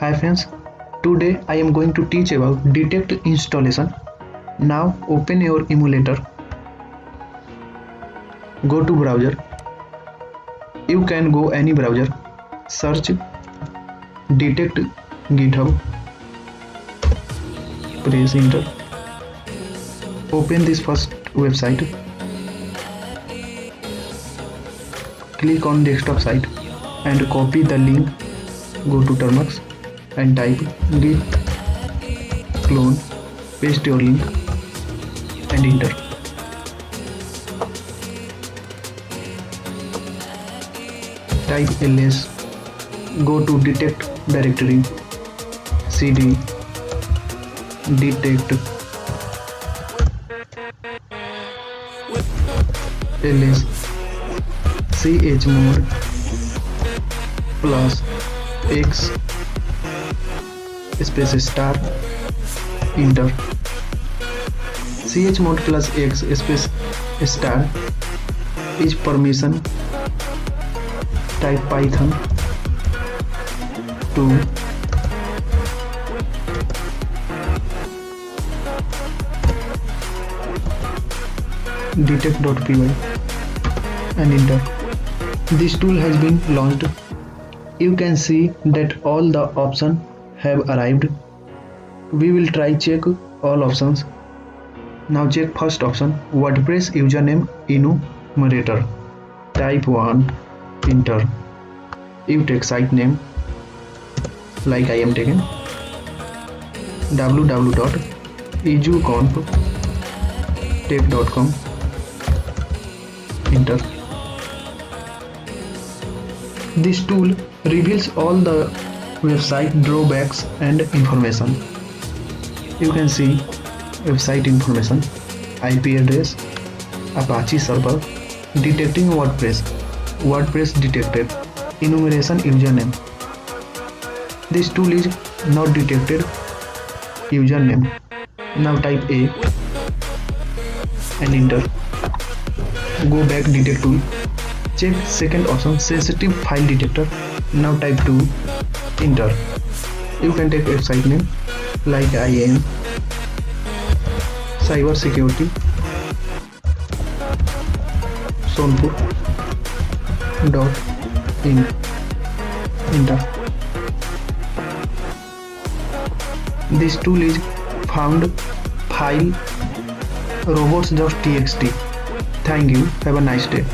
Hi friends, today I am going to teach about D-Tect installation. Now open your emulator, go to browser. You can go any browser, search D-Tect GitHub, press enter. Open this first website, click on desktop site and copy the link. Go to Termux and type git clone, paste your link and enter. Type ls, go to D-Tect directory, cd D-Tect ls chmod plus x space star enter. chmod plus x space star is permission. Type python 2 D-Tect.py and enter. This tool has been launched. You can see that all the options have arrived. We will try check all options. Now check first option, WordPress username enumerator. Type 1, enter. You take site name like I am taking www.ejuconf.tech.com. Enter. This tool reveals all the website drawbacks and information. You can see website information, IP address, Apache server, detecting WordPress detected, enumeration username. This tool is not detected username. Now type A and enter. Go back detect tool. Check second option, sensitive file detector. Now type 2, enter. You can take website name like IAM, cyber security, sonpur.in. Enter. This tool is found file robots.txt. Thank you. Have a nice day.